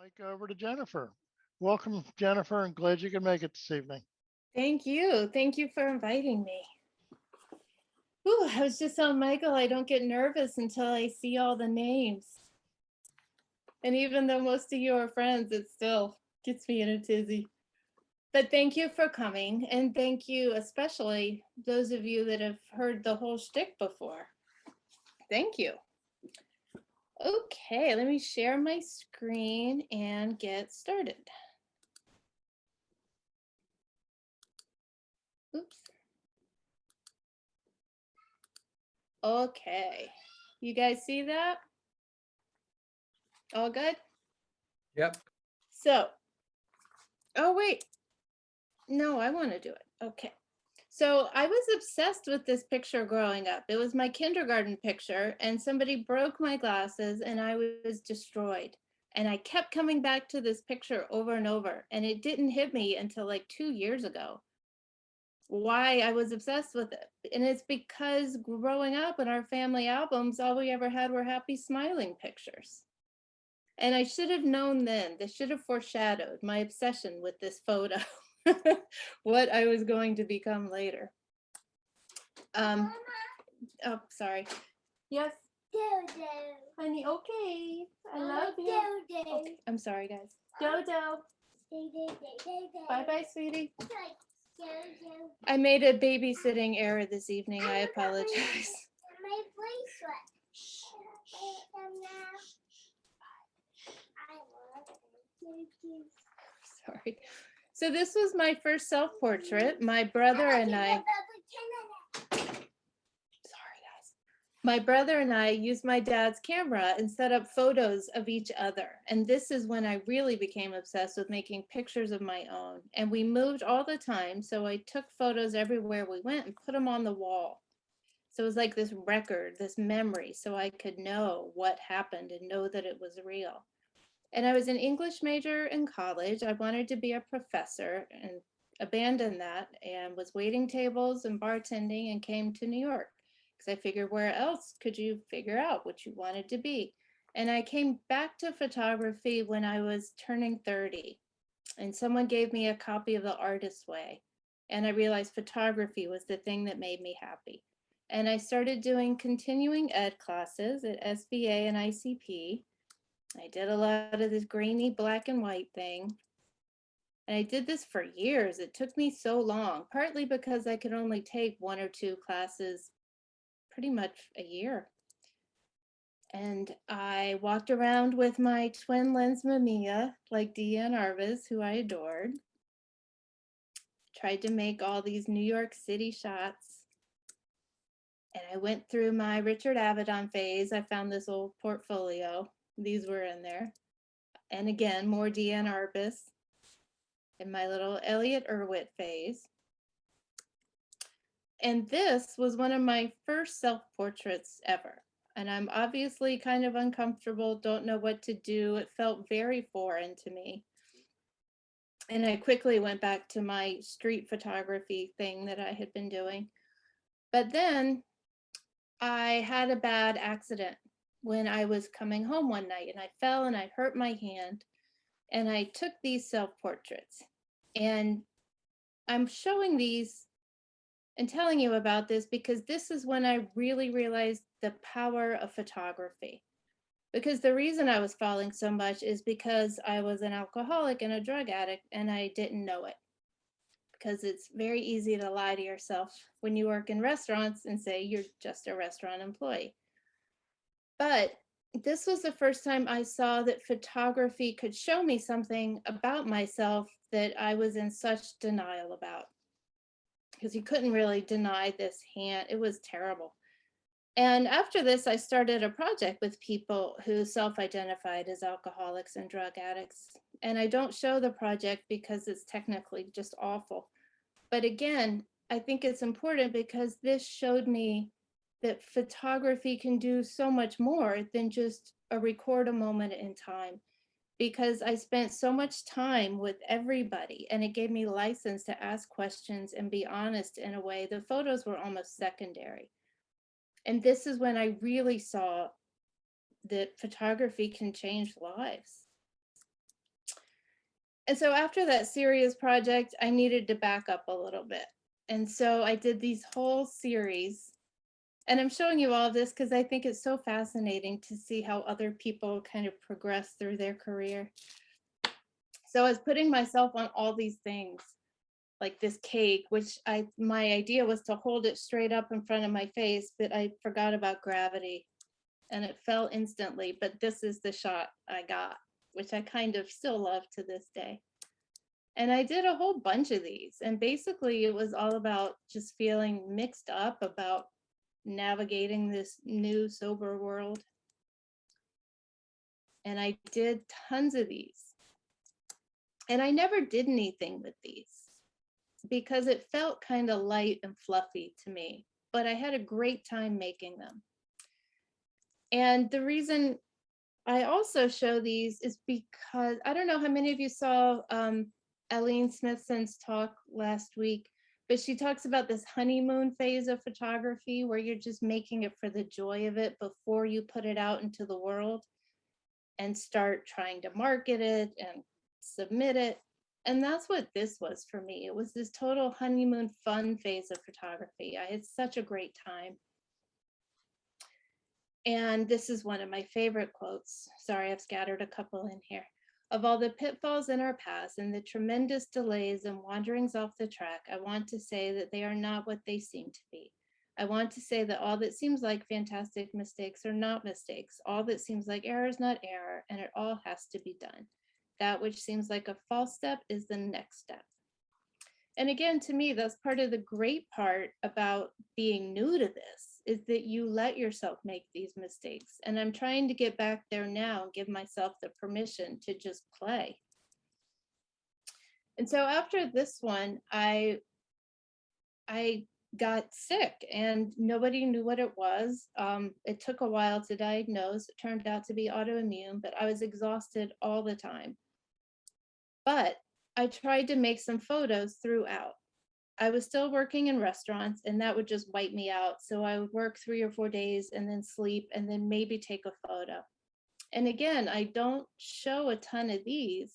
mic over to Jennifer. Welcome, Jennifer, and glad you could make it this evening. Thank you. Thank you for inviting me. Ooh, I was just telling Michael I don't get nervous until I see all the names. And even though most of you are friends, it still gets me in a tizzy. But thank you for coming. And thank you, especially those of you that have heard the whole shtick before. Thank you. Okay, let me share my screen and get started. Oops. Okay, you guys see that? All good? Yep. So, oh wait, no, I want to do it. Okay. So I was obsessed with this picture growing up. It was my kindergarten picture, and somebody broke my glasses and I was destroyed. And I kept coming back to this picture over and over, and it didn't hit me until like 2 years ago why I was obsessed with it. And it's because growing up in our family albums, all we ever had were happy smiling pictures. And I should have known then, this should have foreshadowed my obsession with this photo, what I was going to become later. Oh, sorry. Yes. Dodo. Honey, okay. I love you. Dodo. Okay, I'm sorry, guys. Dodo. Bye bye, sweetie. Dodo. I made a babysitting error this evening. I apologize. My bracelet. I love it. Sorry. So this was my first self-portrait. My brother and I, sorry guys. My brother and I used my dad's camera and set up photos of each other. And this is when I really became obsessed with making pictures of my own. And we moved all the time. So I took photos everywhere we went and put them on the wall. So it was like this record, this memory, so I could know what happened and know that it was real. And I was an English major in college. I wanted to be a professor and abandoned that and was waiting tables and bartending and came to New York because I figured where else could you figure out what you wanted to be? And I came back to photography when I was turning 30 and someone gave me a copy of The Artist's Way. And I realized photography was the thing that made me happy. And I started doing continuing ed classes at SVA and ICP. I did a lot of this grainy black and white thing. And I did this for years. It took me so long, partly because I could only take 1 or 2 classes pretty much a year. And I walked around with my twin lens Mamiya, like Deanne Arvis, who I adored. Tried to make all these New York City shots. And I went through my Richard Avedon phase. I found this old portfolio. These were in there. And again, more Deanne Arbus and my little Elliot Erwitt phase. And this was one of my first self-portraits ever. And I'm obviously kind of uncomfortable, don't know what to do. It felt very foreign to me. And I quickly went back to my street photography thing that I had been doing. But then I had a bad accident when I was coming home one night and I fell and I hurt my hand and I took these self-portraits. And I'm showing these and telling you about this because this is when I really realized the power of photography. Because the reason I was falling so much is because I was an alcoholic and a drug addict and I didn't know it. Because it's very easy to lie to yourself when you work in restaurants and say you're just a restaurant employee. But this was the first time I saw that photography could show me something about myself that I was in such denial about. Because you couldn't really deny this hand. It was terrible. And after this, I started a project with people who self-identified as alcoholics and drug addicts. And I don't show the project because it's technically just awful. But again, I think it's important because this showed me that photography can do so much more than just record a moment in time. Because I spent so much time with everybody and it gave me license to ask questions and be honest in a way. The photos were almost secondary. And this is when I really saw that photography can change lives. And so after that serious project, I needed to back up a little bit. And so I did these whole series. And I'm showing you all of this because I think it's so fascinating to see how other people kind of progress through their career. So I was putting myself on all these things, like this cake, which my idea was to hold it straight up in front of my face, but I forgot about gravity and it fell instantly. But this is the shot I got, which I kind of still love to this day. And I did a whole bunch of these. And basically it was all about just feeling mixed up about navigating this new sober world. And I did tons of these. And I never did anything with these because it felt kind of light and fluffy to me, but I had a great time making them. And the reason I also show these is because I don't know how many of you saw Eileen Smithson's talk last week, but she talks about this honeymoon phase of photography where you're just making it for the joy of it before you put it out into the world and start trying to market it and submit it. And that's what this was for me. It was this total honeymoon fun phase of photography. I had such a great time. And this is one of my favorite quotes. Sorry, I've scattered a couple in here. Of all the pitfalls in our past and the tremendous delays and wanderings off the track, I want to say that they are not what they seem to be. I want to say that all that seems like fantastic mistakes are not mistakes. All that seems like error is not error, and it all has to be done. That which seems like a false step is the next step. And again, to me, that's part of the great part about being new to this is that you let yourself make these mistakes. And I'm trying to get back there now and give myself the permission to just play. And so after this one, I got sick and nobody knew what it was. It took a while to diagnose. It turned out to be autoimmune, but I was exhausted all the time. But I tried to make some photos throughout. I was still working in restaurants and that would just wipe me out. So I would work 3 or 4 days and then sleep and then maybe take a photo. And again, I don't show a ton of these,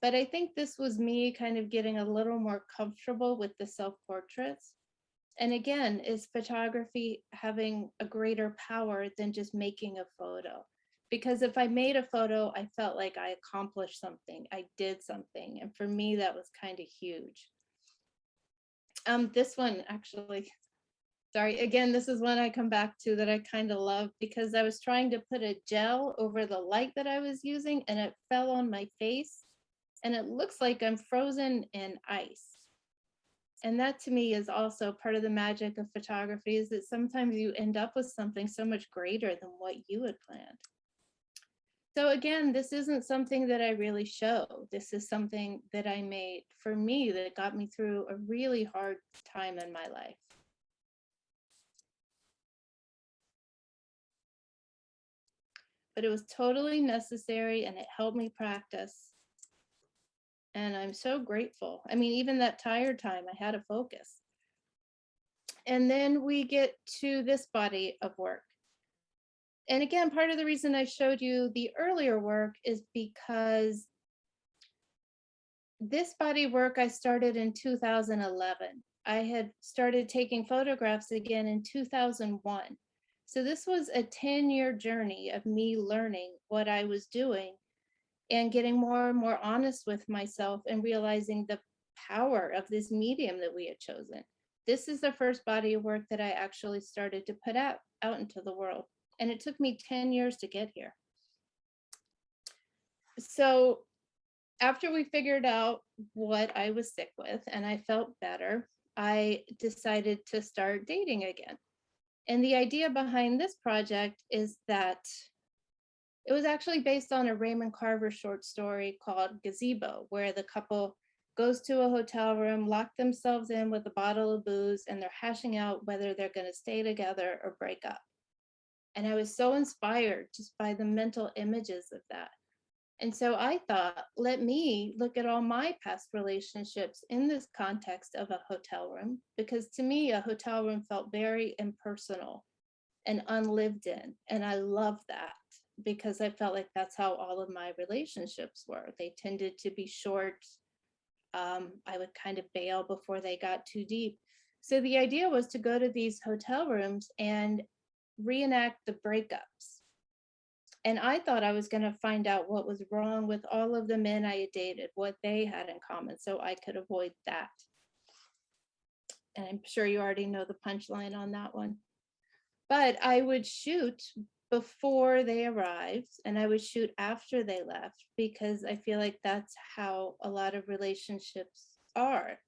but I think this was me kind of getting a little more comfortable with the self-portraits. And again, is photography having a greater power than just making a photo? Because if I made a photo, I felt like I accomplished something, I did something. And for me, that was kind of huge. This one actually, sorry, again, this is one I come back to that I kind of love because I was trying to put a gel over the light that I was using and it fell on my face and it looks like I'm frozen in ice. And that to me is also part of the magic of photography is that sometimes you end up with something so much greater than what you had planned. So again, this isn't something that I really show. This is something that I made for me that got me through a really hard time in my life. But it was totally necessary and it helped me practice. And I'm so grateful. I mean, even that tired time, I had a focus. And then we get to this body of work. And again, part of the reason I showed you the earlier work is because this body work I started in 2011. I had started taking photographs again in 2001. So this was a 10-year journey of me learning what I was doing and getting more and more honest with myself and realizing the power of this medium that we had chosen. This is the first body of work that I actually started to put out into the world. And it took me 10 years to get here. So after we figured out what I was sick with and I felt better, I decided to start dating again. And the idea behind this project is that it was actually based on a Raymond Carver short story called Gazebo, where the couple goes to a hotel room, lock themselves in with a bottle of booze, and they're hashing out whether they're going to stay together or break up. And I was so inspired just by the mental images of that. And so I thought, let me look at all my past relationships in this context of a hotel room, because to me, a hotel room felt very impersonal and unlived in. And I love that. because I felt like that's how all of my relationships were. They tended to be short. I would kind of bail before they got too deep. So the idea was to go to these hotel rooms and reenact the breakups. And I thought I was going to find out what was wrong with all of the men I had dated, what they had in common, so I could avoid that. And I'm sure you already know the punchline on that one. But I would shoot before they arrived and I would shoot after they left, because I feel like that's how a lot of relationships are.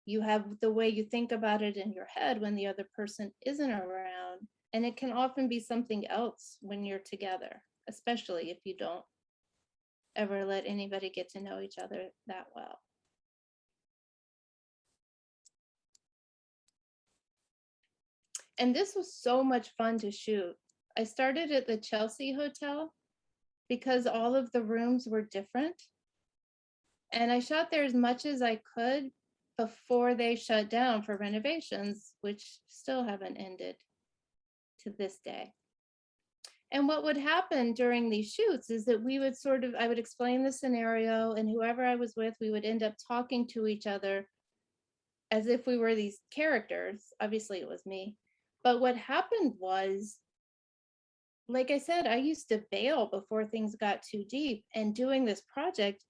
You have the way you think about it in your head when the other person isn't around, and it can often be something else when you're together, especially if you don't ever let anybody get to know each other that well. And this was so much fun to shoot. I started at the Chelsea Hotel because all of the rooms were different. And I shot there as much as I could before they shut down for renovations, which still haven't ended to this day. And what would happen during these shoots is that we would I would explain the scenario, and whoever I was with, we would end up talking to each other as if we were these characters. Obviously, it was me. But what happened was, like I said, I used to bail before things got too deep. And doing this project,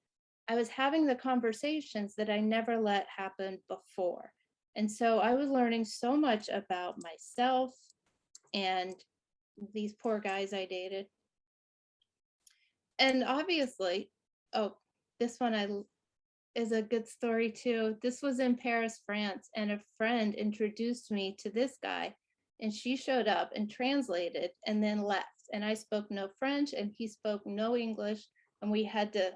I was having the conversations that I never let happen before. And so I was learning so much about myself and these poor guys I dated. And obviously, oh, this one is a good story too. This was in Paris, France, and a friend introduced me to this guy, and she showed up and translated and then left. And I spoke no French and he spoke no English, and we had to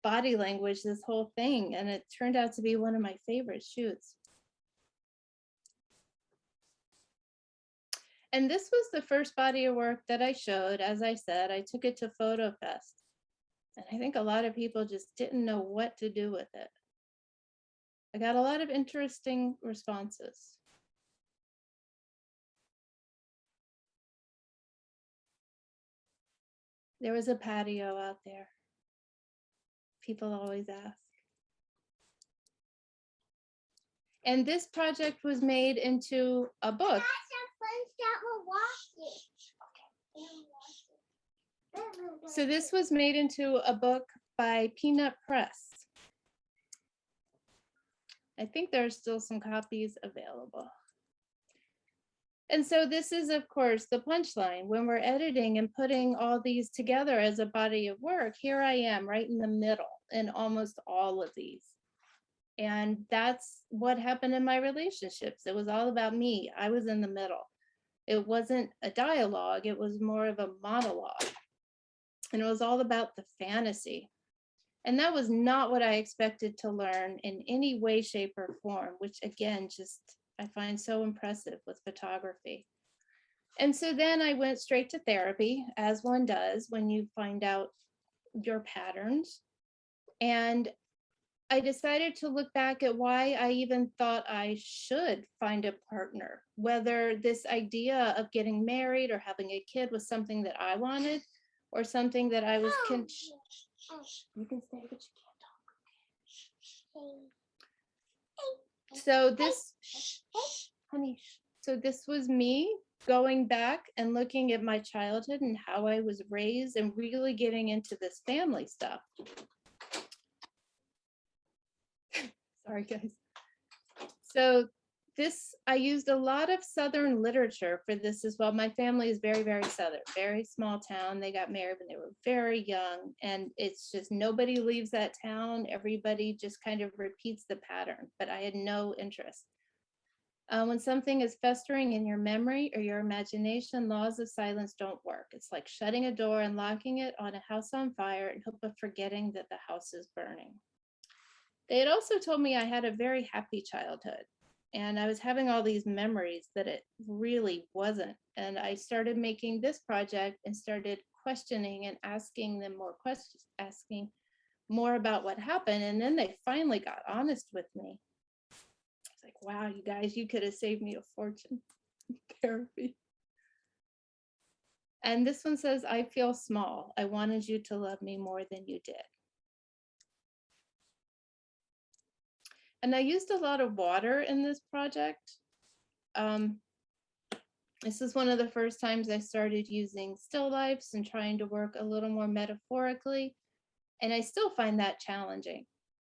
body language this whole thing, and it turned out to be one of my favorite shoots. And this was the first body of work that I showed. As I said, I took it to Photo Fest, and I think a lot of people just didn't know what to do with it. I got a lot of interesting responses. There was a patio out there. People always ask. And this project was made into a book. So this was made into a book by Peanut Press. I think there's still some copies available. And so this is, of course, the punchline. When we're editing and putting all these together as a body of work, here I am right in the middle in almost all of these. And that's what happened in my relationships. It was all about me. I was in the middle. It wasn't a dialogue, it was more of a monologue. And it was all about the fantasy. And that was not what I expected to learn in any way, shape, or form, which again, just I find so impressive with photography. And so then I went straight to therapy, as one does when you find out your patterns. And I decided to look back at why I even thought I should find a partner, whether this idea of getting married or having a kid was something that I wanted or something that I was you can stay, but you can't talk. So this, honey, so this was me going back and looking at my childhood and how I was raised and really getting into this family stuff. Sorry, guys. So this, I used a lot of Southern literature for this as well. My family is very, very Southern, very small town. They got married when they were very young, and it's just nobody leaves that town. Everybody just kind of repeats the pattern, but I had no interest. When something is festering in your memory or your imagination, laws of silence don't work. It's like shutting a door and locking it on a house on fire in hope of forgetting that the house is burning. They had also told me I had a very happy childhood, and I was having all these memories that it really wasn't. And I started making this project and started questioning and asking them more questions, asking more about what happened. And then they finally got honest with me. I was like, wow, you guys, you could have saved me a fortune in therapy. And this one says, I feel small. I wanted you to love me more than you did. And I used a lot of water in this project. This is one of the first times I started using still lifes and trying to work a little more metaphorically. And I still find that challenging.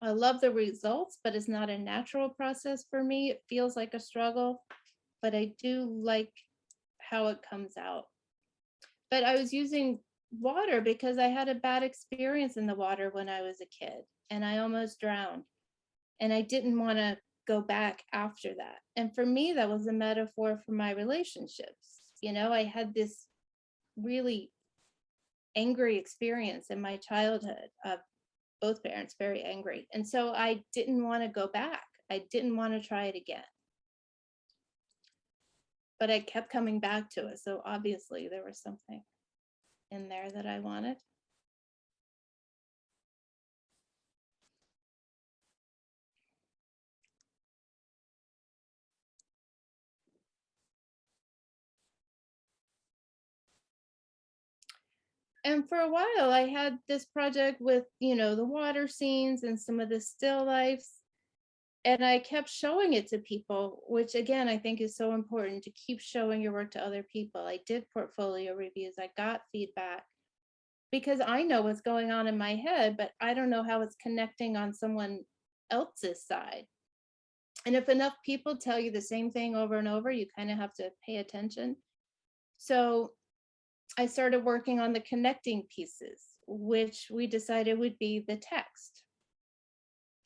I love the results, but it's not a natural process for me. It feels like a struggle, but I do like how it comes out. But I was using water because I had a bad experience in the water when I was a kid and I almost drowned. And I didn't want to go back after that. And for me, that was a metaphor for my relationships. You know, I had this really angry experience in my childhood of both parents very angry. And so I didn't want to go back. I didn't want to try it again. But I kept coming back to it. So obviously there was something in there that I wanted. And for a while I had this project with, you know, the water scenes and some of the still lifes. And I kept showing it to people, which again, I think is so important to keep showing your work to other people. I did portfolio reviews, I got feedback because I know what's going on in my head, but I don't know how it's connecting on someone else's side. And if enough people tell you the same thing over and over, you kind of have to pay attention. So I started working on the connecting pieces, which we decided would be the text.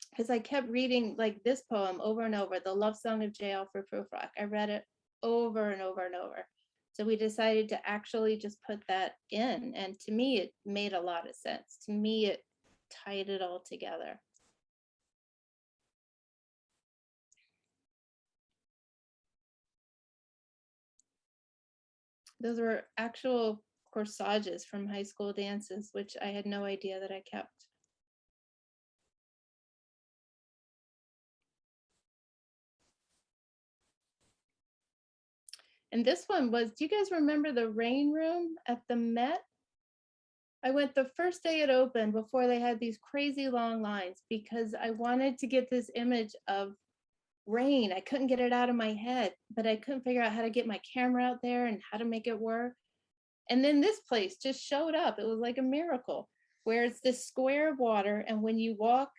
Because I kept reading like this poem over and over, The Love Song of J. Alfred Prufrock. I read it over and over and over. So we decided to actually just put that in. And to me, it made a lot of sense. To me, it tied it all together. Those were actual corsages from high school dances, which I had no idea that I kept. And this one was, do you guys remember the rain room at the Met? I went the first day it opened before they had these crazy long lines because I wanted to get this image of rain. I couldn't get it out of my head, but I couldn't figure out how to get my camera out there and how to make it work. And then this place just showed up. It was like a miracle where it's this square of water. And when you walk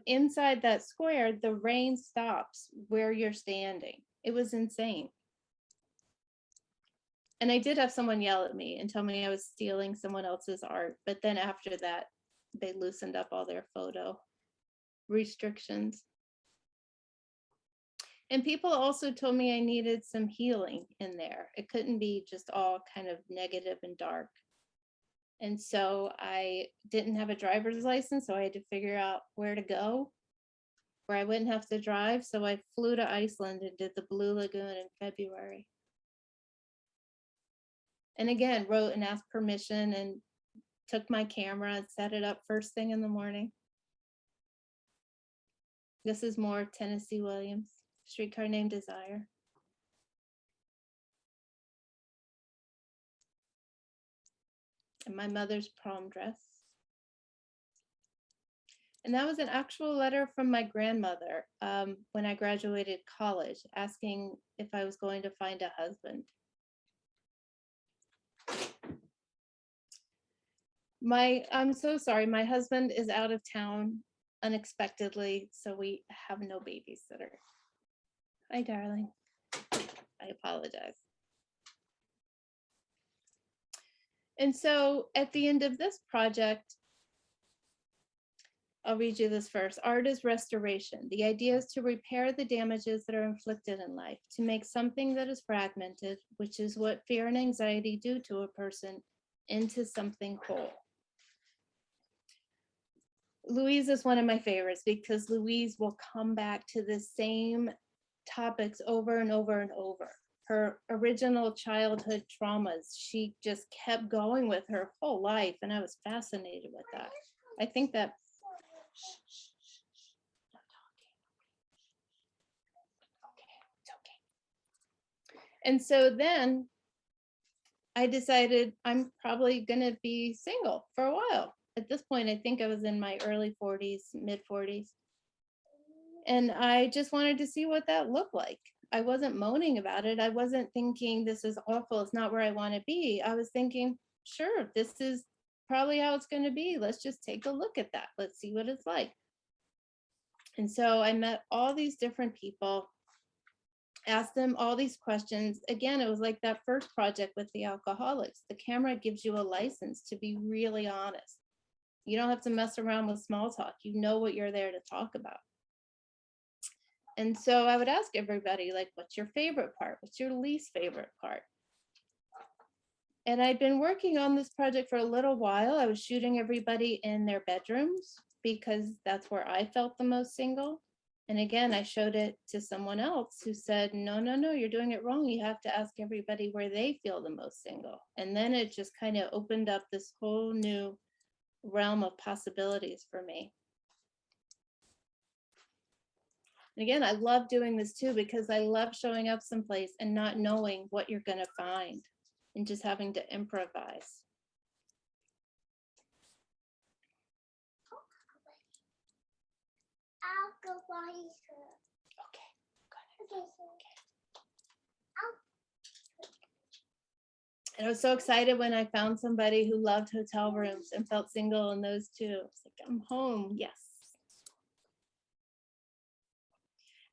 inside that square, the rain stops where you're standing. It was insane. And I did have someone yell at me and tell me I was stealing someone else's art. But then after that, they loosened up all their photo restrictions. And people also told me I needed some healing in there. It couldn't be just all kind of negative and dark. And so I didn't have a driver's license, so I had to figure out where to go, where I wouldn't have to drive. So I flew to Iceland and did the Blue Lagoon in February. And again, wrote and asked permission and took my camera and set it up first thing in the morning. This is more Tennessee Williams, Streetcar Named Desire. And my mother's prom dress. And that was an actual letter from my grandmother when I graduated college, asking if I was going to find a husband. I'm so sorry, my husband is out of town unexpectedly, so we have no babysitter. Hi, darling. I apologize. And so at the end of this project, I'll read you this first. Art is restoration. The idea is to repair the damages that are inflicted in life, to make something that is fragmented, which is what fear and anxiety do to a person, into something whole. Louise is one of my favorites because Louise will come back to the same topics over and over and over. Her original childhood traumas, she just kept going with her whole life, and I was fascinated with that. I think that and so then I decided I'm probably going to be single for a while. At this point, I think I was in my early 40s, mid 40s. And I just wanted to see what that looked like. I wasn't moaning about it. I wasn't thinking this is awful. It's not where I want to be. I was thinking, sure, this is probably how it's going to be. Let's just take a look at that. Let's see what it's like. And so I met all these different people, asked them all these questions. Again, it was like that first project with the alcoholics. The camera gives you a license to be really honest. You don't have to mess around with small talk. You know what you're there to talk about. And so I would ask everybody, like, what's your favorite part? What's your least favorite part? And I'd been working on this project for a little while. I was shooting everybody in their bedrooms because that's where I felt the most single. And again, I showed it to someone else who said, no, no, no, you're doing it wrong. You have to ask everybody where they feel the most single. And then it just kind of opened up this whole new realm of possibilities for me. And again, I love doing this too, because I love showing up someplace and not knowing what you're going to find and just having to improvise. I'll go by her. Okay, got it. Okay, And I was so excited when I found somebody who loved hotel rooms and felt single in those too. It's like, I'm home, yes.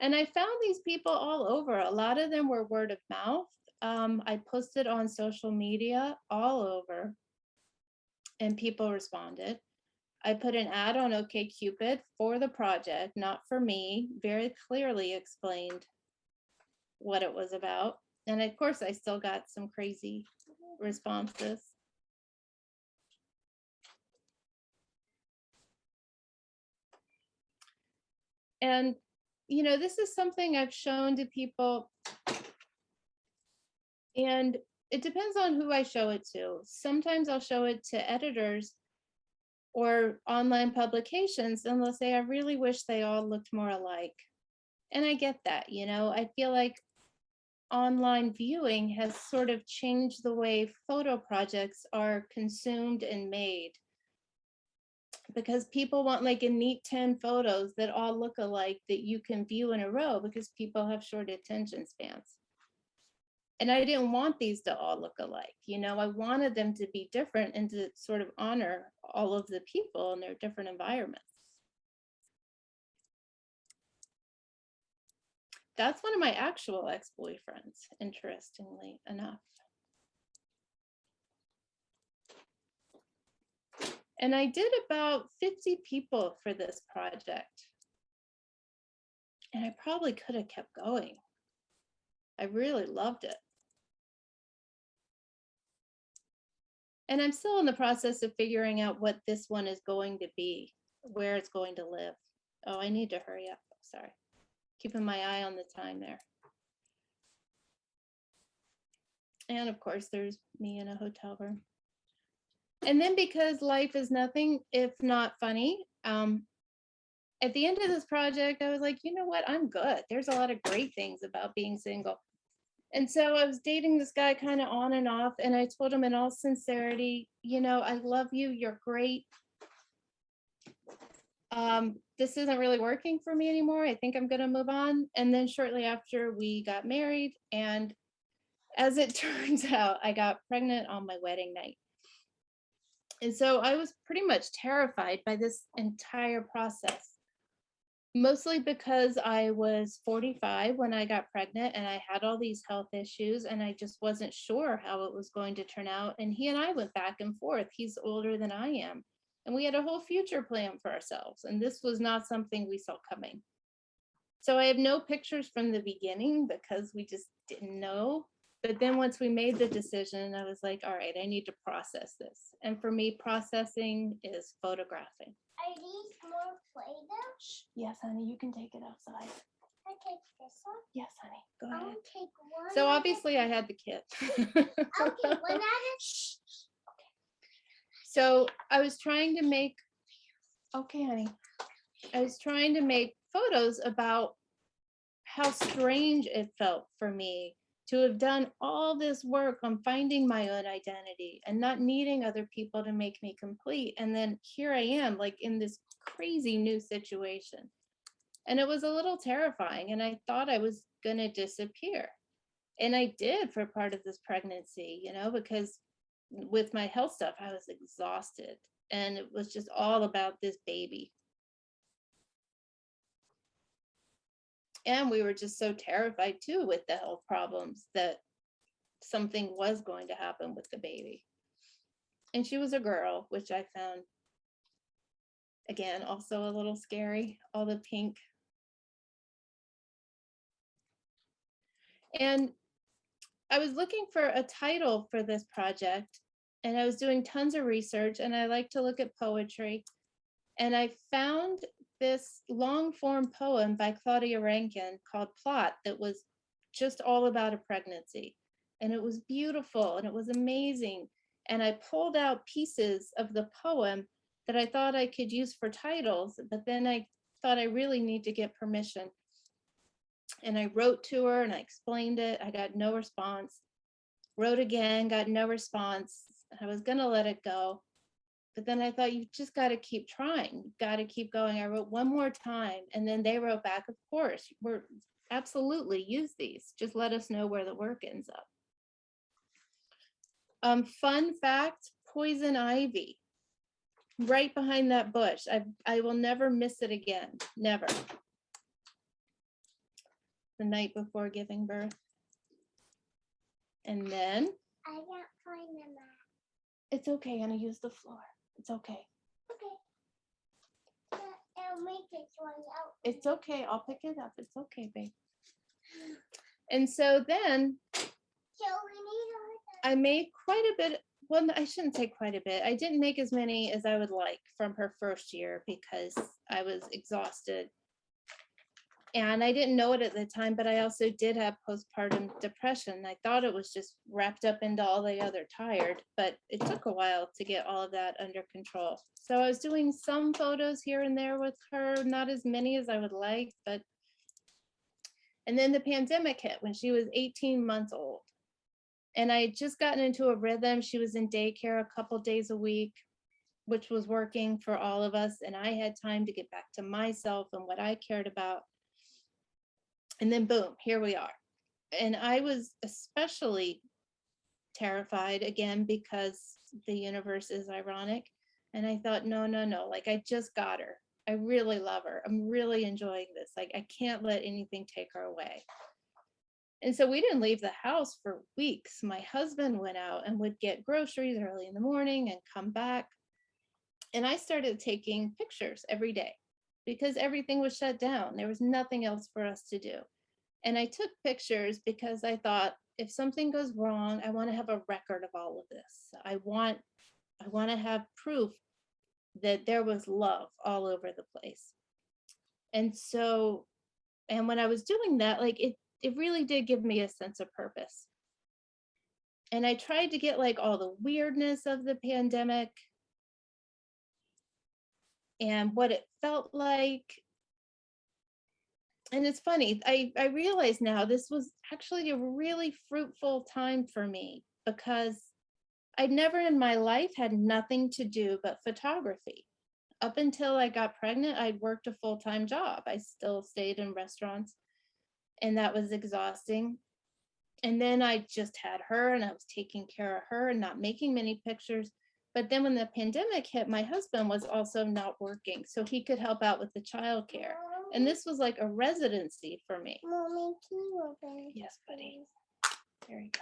And I found these people all over. A lot of them were word of mouth. I posted on social media all over, and people responded. I put an ad on OkCupid for the project, not for me, very clearly explained what it was about. And of course, I still got some crazy responses. And, you know, this is something I've shown to people, and it depends on who I show it to. Sometimes I'll show it to editors or online publications, and they'll say, I really wish they all looked more alike. And I get that, you know, I feel like online viewing has sort of changed the way photo projects are consumed and made, because people want like a neat 10 photos that all look alike that you can view in a row, because people have short attention spans. And I didn't want these to all look alike. You know, I wanted them to be different and to sort of honor all of the people in their different environments. That's one of my actual ex-boyfriends, interestingly enough. And I did about 50 people for this project. And I probably could have kept going. I really loved it. And I'm still in the process of figuring out what this one is going to be, where it's going to live. Oh, I need to hurry up. Sorry. Keeping my eye on the time there. And of course, there's me in a hotel room. And then, because life is nothing if not funny, at the end of this project, I was like, you know what? I'm good. There's a lot of great things about being single. And so I was dating this guy kind of on and off, and I told him in all sincerity, you know, I love you. You're great. This isn't really working for me anymore. I think I'm going to move on. And then shortly after, we got married. And as it turns out, I got pregnant on my wedding night. And so I was pretty much terrified by this entire process, mostly because I was 45 when I got pregnant and I had all these health issues, and I just wasn't sure how it was going to turn out. And he and I went back and forth. He's older than I am, and we had a whole future plan for ourselves. And this was not something we saw coming. So I have no pictures from the beginning because we just didn't know. But then once we made the decision, I was like, all right, I need to process this. And for me, processing is photographing. are these more Play-Doh? Yes, honey, you can take it outside. I take this one. Yes, honey, go I'll ahead. take one. So out of- obviously I had the kit. Okay, one out of. So I was trying to make, okay, honey. I was trying to make photos about how strange it felt for me to have done all this work on finding my own identity and not needing other people to make me complete. And then here I am, like in this crazy new situation. And it was a little terrifying. And I thought I was going to disappear. And I did for part of this pregnancy, you know, because with my health stuff, I was exhausted. And it was just all about this baby. And we were just so terrified too with the health problems that something was going to happen with the baby. And she was a girl, which I found, again, also a little scary, all the pink. And I was looking for a title for this project, and I was doing tons of research, and I like to look at poetry. And I found this long form poem by Claudia Rankine called Plot that was just all about a pregnancy. And it was beautiful and it was amazing. And I pulled out pieces of the poem that I thought I could use for titles, but then I thought I really need to get permission. And I wrote to her and I explained it. I got no response. Wrote again, got no response. I was gonna let it go. But then I thought, you just got to keep trying. You got to keep going. I wrote one more time. And then they wrote back, of course, we're absolutely use these. Just let us know where the work ends up. Fun fact, poison ivy. Right behind that bush. I will never miss it again. Never. The night before giving birth. And then. I can't find the map. It's okay, Anna, use the floor. It's okay. Okay. I'll make this one out. It's okay. I'll pick it up. It's okay, babe. And so then So we need I made quite a bit. Well, I shouldn't say quite a bit. I didn't make as many as I would like from her first year because I was exhausted. And I didn't know it at the time, but I also did have postpartum depression. I thought it was just wrapped up into all the other tired, but it took a while to get all of that under control. So I was doing some photos here and there with her, not as many as I would like, but. And then the pandemic hit when she was 18 months old. And I had just gotten into a rhythm. She was in daycare a couple days a week, which was working for all of us. And I had time to get back to myself and what I cared about. And then boom, here we are. And I was especially terrified again because the universe is ironic. And I thought, no, like I just got her. I really love her. I'm really enjoying this. Like I can't let anything take her away. And so we didn't leave the house for weeks. My husband went out and would get groceries early in the morning and come back. And I started taking pictures every day because everything was shut down. There was nothing else for us to do. And I took pictures because I thought if something goes wrong, I want to have a record of all of this. I want to have proof that there was love all over the place. And so, and when I was doing that, like it really did give me a sense of purpose. And I tried to get like all the weirdness of the pandemic and what it felt like. And it's funny, I realize now this was actually a really fruitful time for me because I'd never in my life had nothing to do but photography. Up until I got pregnant, I'd worked a full-time job. I still stayed in restaurants and that was exhausting. And then I just had her and I was taking care of her and not making many pictures. But then when the pandemic hit, my husband was also not working, so he could help out with the childcare. And this was like a residency for me. Mommy, can you open? Yes, buddy. There you go.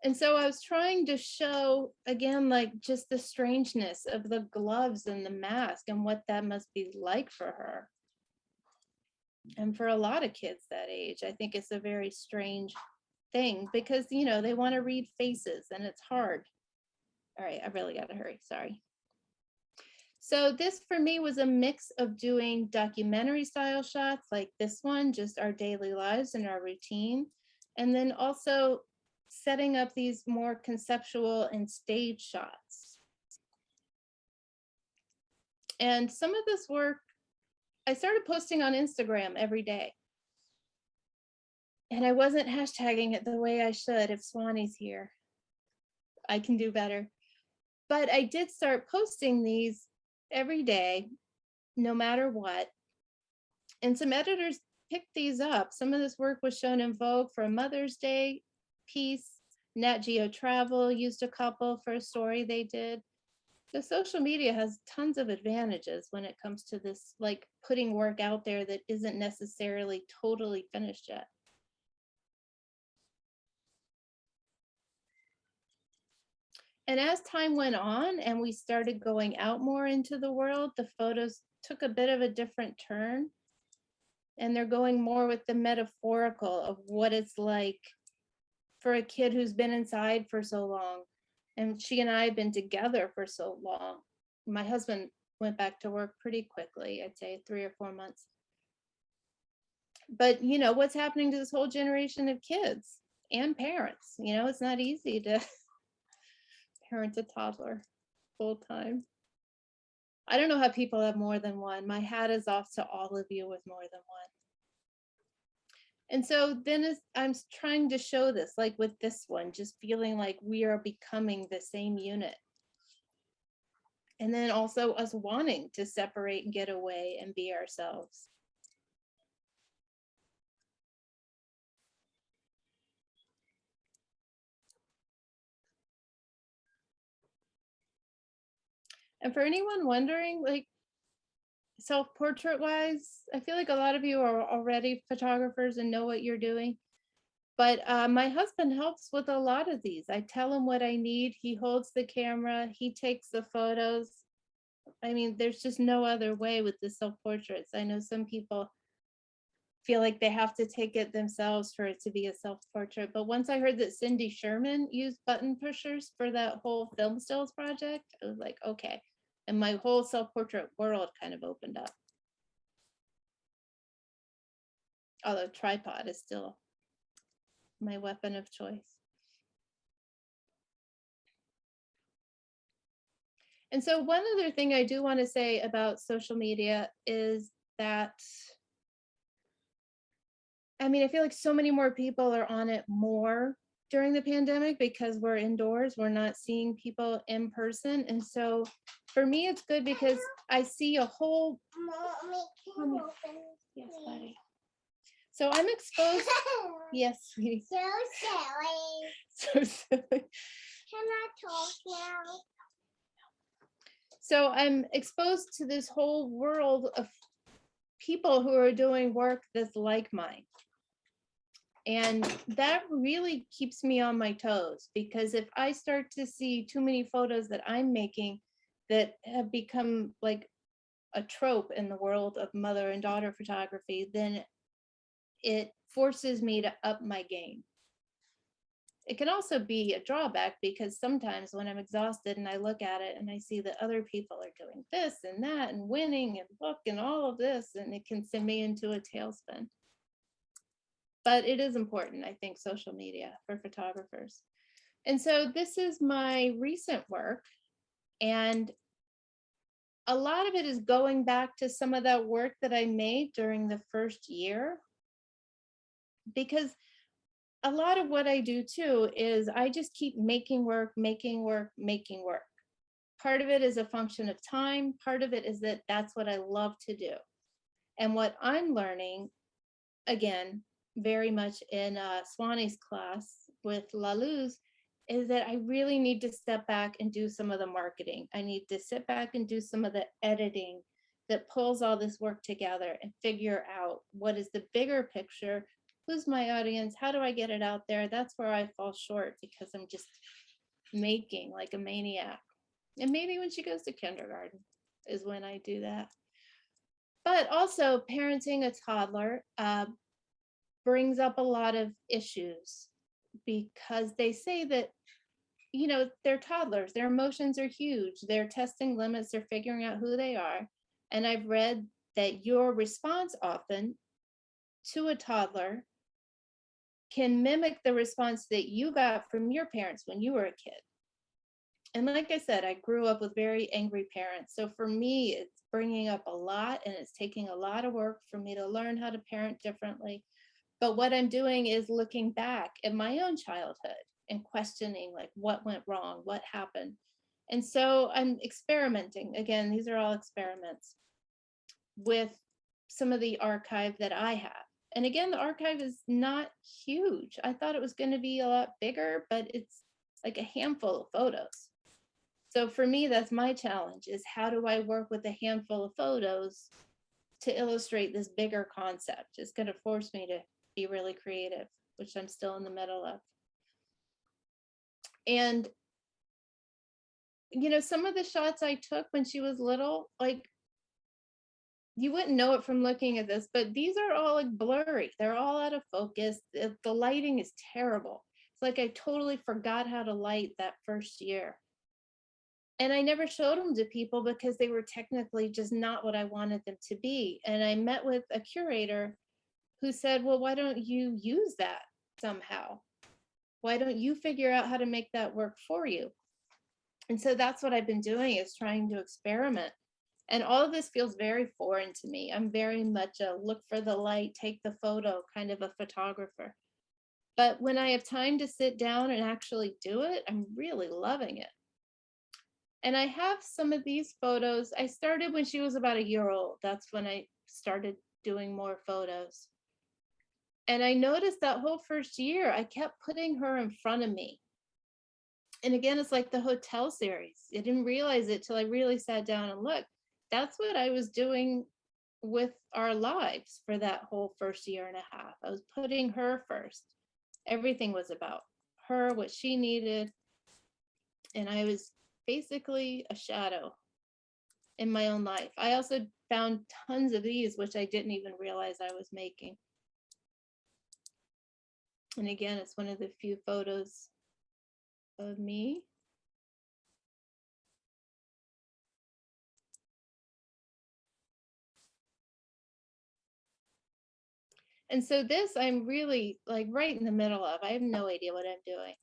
And so I was trying to show, again, like just the strangeness of the gloves and the mask and what that must be like for her. And for a lot of kids that age, I think it's a very strange thing because, you know, they want to read faces and it's hard. All right, I really got to hurry, sorry. So this for me was a mix of doing documentary style shots like this one, just our daily lives and our routine. And then also setting up these more conceptual and stage shots. And some of this work I started posting on Instagram every day. And I wasn't hashtagging it the way I should. If Swanee's here, I can do better. But I did start posting these every day, no matter what. And some editors picked these up. Some of this work was shown in Vogue for a Mother's Day piece. Nat Geo Travel used a couple for a story they did. So social media has tons of advantages when it comes to this, like putting work out there that isn't necessarily totally finished yet. And as time went on and we started going out more into the world, the photos took a bit of a different turn. And they're going more with the metaphorical of what it's like for a kid who's been inside for so long. And she and I have been together for so long. My husband went back to work pretty quickly, I'd say 3 or 4 months. But you know, what's happening to this whole generation of kids and parents? You know, it's not easy to parent a toddler full time. I don't know how people have more than one. My hat is off to all of you with more than one. And so then as I'm trying to show this, like with this one, just feeling like we are becoming the same unit. And then also us wanting to separate and get away and be ourselves. And for anyone wondering, like self-portrait wise, I feel like a lot of you are already photographers and know what you're doing. But my husband helps with a lot of these. I tell him what I need. He holds the camera. He takes the photos. I mean, there's just no other way with the self-portraits. I know some people feel like they have to take it themselves for it to be a self-portrait. But once I heard that Cindy Sherman used button pushers for that whole film stills project, I was like, okay. And my whole self-portrait world kind of opened up. Although tripod is still my weapon of choice. And so one other thing I do want to say about social media is that, I mean, I feel like so many more people are on it more during the pandemic because we're indoors, we're not seeing people in person. And so for me, it's good because I see a whole, Mommy, can you open? yes, buddy. So I'm exposed, yes, sweetie. So silly. So silly. Can I talk now? So I'm exposed to this whole world of people who are doing work that's like mine. And that really keeps me on my toes, because if I start to see too many photos that I'm making that have become like a trope in the world of mother and daughter photography, then it forces me to up my game. It can also be a drawback because sometimes when I'm exhausted and I look at it and I see that other people are doing this and that and winning and look and all of this, and it can send me into a tailspin. But it is important, I think, social media for photographers. And so this is my recent work, and a lot of it is going back to some of that work that I made during the first year, because a lot of what I do too is I just keep making work, making work, making work. Part of it is a function of time. Part of it is that that's what I love to do. And what I'm learning, again, very much in Swanee's class with La Luz, is that I really need to step back and do some of the marketing. I need to sit back and do some of the editing that pulls all this work together and figure out what is the bigger picture. Who's my audience? How do I get it out there? That's where I fall short, because I'm just making like a maniac. And maybe when she goes to kindergarten is when I do that. But also parenting a toddler brings up a lot of issues, because they say that, you know, they're toddlers, their emotions are huge, they're testing limits, they're figuring out who they are. And I've read that your response often to a toddler can mimic the response that you got from your parents when you were a kid. And like I said, I grew up with very angry parents. So for me, it's bringing up a lot and it's taking a lot of work for me to learn how to parent differently. But what I'm doing is looking back at my own childhood and questioning like what went wrong, what happened. And so I'm experimenting. Again, these are all experiments with some of the archive that I have. And again, the archive is not huge. I thought it was going to be a lot bigger, but it's like a handful of photos. So for me, that's my challenge is how do I work with a handful of photos to illustrate this bigger concept? It's going to force me to be really creative, which I'm still in the middle of. And, you know, some of the shots I took when she was little, like, you wouldn't know it from looking at this, but these are all like blurry. They're all out of focus. The lighting is terrible. It's like I totally forgot how to light that first year. And I never showed them to people because they were technically just not what I wanted them to be. And I met with a curator who said, well, why don't you use that somehow? Why don't you figure out how to make that work for you? And so that's what I've been doing is trying to experiment. And all of this feels very foreign to me. I'm very much a look for the light, take the photo kind of a photographer. But when I have time to sit down and actually do it, I'm really loving it. And I have some of these photos. I started when she was about a year old. That's when I started doing more photos. And I noticed that whole first year, I kept putting her in front of me. And again, it's like the hotel series. I didn't realize it till I really sat down and looked. That's what I was doing with our lives for that whole first year and a half. I was putting her first. Everything was about her, what she needed. And I was basically a shadow in my own life. I also found tons of these, which I didn't even realize I was making. And again, it's one of the few photos of me. And so this, I'm really like right in the middle of. I have no idea what I'm doing.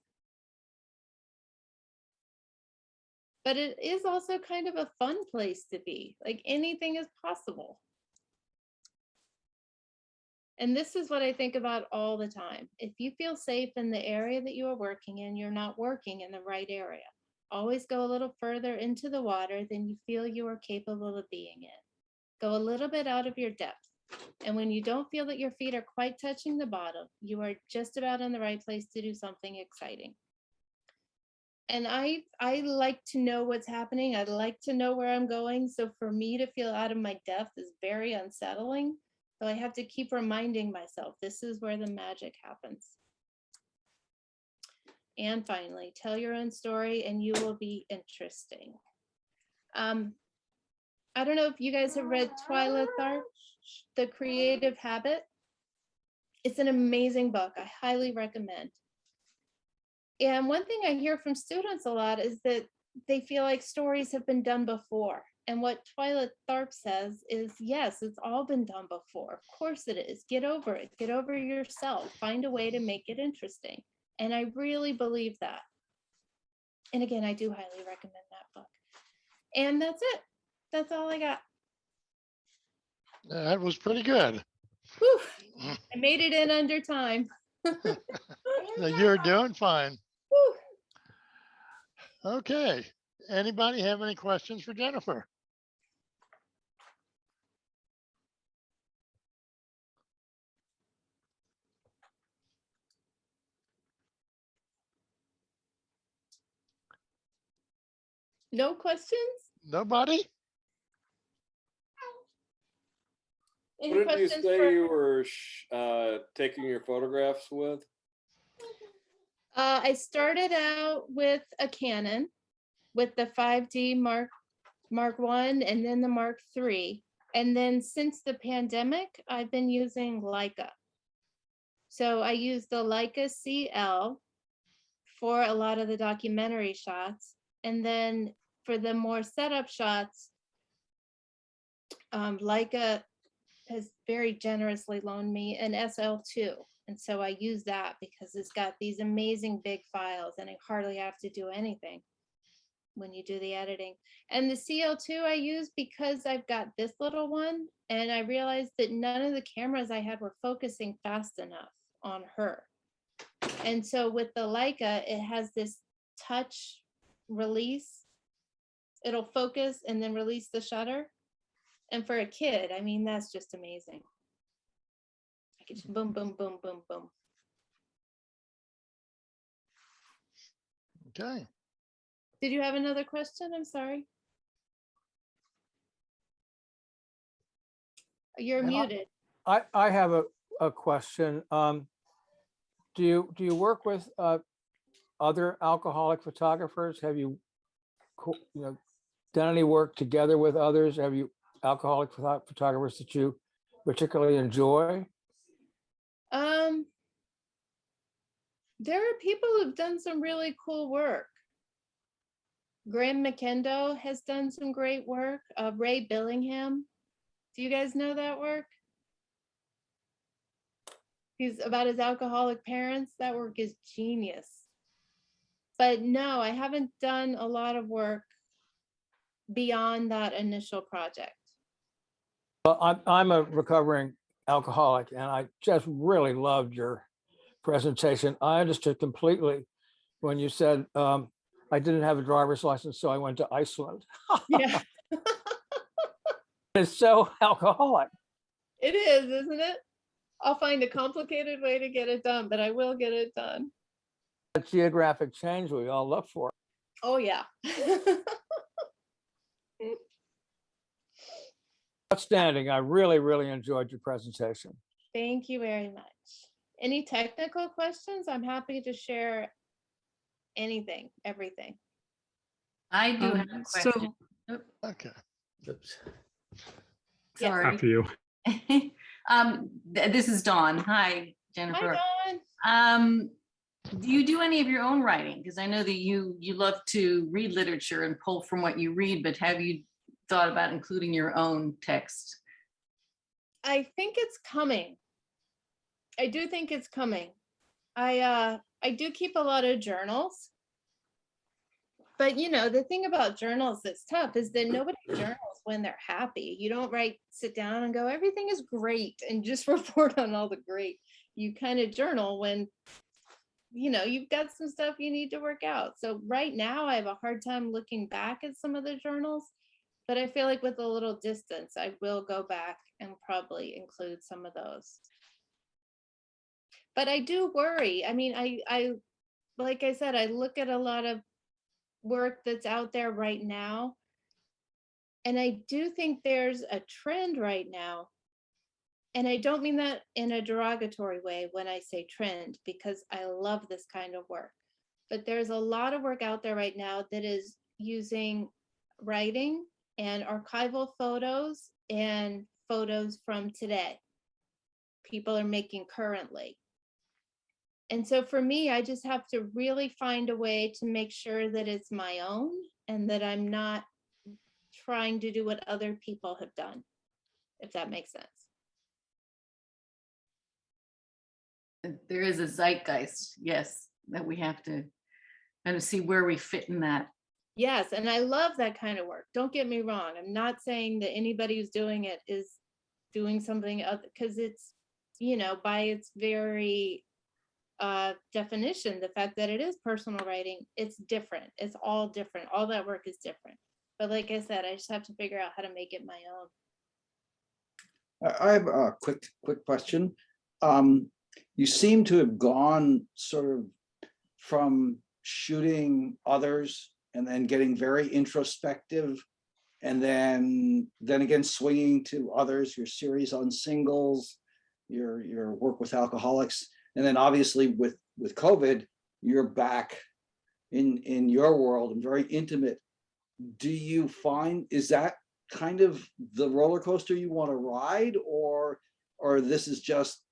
But it is also kind of a fun place to be. Like anything is possible. And this is what I think about all the time. If you feel safe in the area that you are working in, you're not working in the right area. Always go a little further into the water than you feel you are capable of being in. Go a little bit out of your depth. And when you don't feel that your feet are quite touching the bottom, you are just about in the right place to do something exciting. And I like to know what's happening. I like to know where I'm going. So for me to feel out of my depth is very unsettling. So I have to keep reminding myself, this is where the magic happens. And finally, tell your own story and you will be interesting. I don't know if you guys have read Twyla Tharp, The Creative Habit. It's an amazing book. I highly recommend. And one thing I hear from students a lot is that they feel like stories have been done before. And what Twyla Tharp says is, yes, it's all been done before. Of course it is. Get over it. Get over yourself. Find a way to make it interesting. And I really believe that. And again, I do highly recommend that book. And that's it. That's all I got. That was pretty good. Whew. I made it in under time. You're doing fine. Whew. Okay. Anybody have any questions for Jennifer? No questions? Nobody? Any What did you questions say for? you were taking your photographs with? I started out with a Canon with the 5D Mark I and then the Mark III. And then since the pandemic, I've been using Leica. So I use the Leica CL for a lot of the documentary shots. And then for the more setup shots, Leica has very generously loaned me an SL2. And so I use that because it's got these amazing big files and I hardly have to do anything. when you do the editing. And the CO2 I use because I've got this little one, and I realized that none of the cameras I had were focusing fast enough on her. And so with the Leica, it has this touch release. It'll focus and then release the shutter. And for a kid, I mean, that's just amazing. I can just boom, boom, boom, boom, boom. Okay. Did you have another question? I'm sorry. You're muted. I have a question. Do you work with other alcoholic photographers? Have you, done any work together with others? Have you alcoholic photographers that you particularly enjoy? There are people who've done some really cool work. Graham McKendo has done some great work. Ray Billingham. Do you guys know that work? He's about his alcoholic parents. That work is genius. But no, I haven't done a lot of work beyond that initial project. Well, I'm a recovering alcoholic, and I just really loved your presentation. I understood completely when you said I didn't have a driver's license, so I went to Iceland. Yeah, It's so alcoholic. it is, isn't it? I'll find a complicated way to get it done, but I will get it done. That geographic change we all look for. Oh, yeah. Outstanding. I really, really enjoyed your presentation. Thank you very much. Any technical questions? I'm happy to share anything, everything. I do have a So question. Oop, Okay. Oops. Yes. Sorry. after you. This is Dawn. Hi, Hi, Jennifer. Dawn. Do you do any of your own writing? Because I know that you love to read literature and pull from what you read, but have you thought about including your own text? I think it's coming. I do think it's coming. I do keep a lot of journals. But the thing about journals that's tough is that nobody journals when they're happy. You don't sit down and go, everything is great, and just report on all the great. You kind of journal when, you've got some stuff you need to work out. So right now I have a hard time looking back at some of the journals, but I feel like with a little distance, I will go back and probably include some of those. But I do worry. I mean, I like I said, I look at a lot of work that's out there right now. And I do think there's a trend right now. And I don't mean that in a derogatory way when I say trend, because I love this kind of work. But there's a lot of work out there right now that is using writing and archival photos and photos from today. People are making currently. And so for me, I just have to really find a way to make sure that it's my own and that I'm not trying to do what other people have done, if that makes sense. There is a zeitgeist, yes, that we have to kind of see where we fit in that. Yes, and I love that kind of work. Don't get me wrong. I'm not saying that anybody who's doing it is doing something other, because it's, by its very definition, the fact that it is personal writing, it's different. It's all different. All that work is different. But like I said, I just have to figure out how to make it my own. I have a quick question. You seem to have gone sort of from shooting others and then getting very introspective, and then again swinging to others, your series on singles, your work with alcoholics, and then obviously with COVID, you're back in your world and very intimate. Do you find, is that kind of the roller coaster you want to ride, or this is just,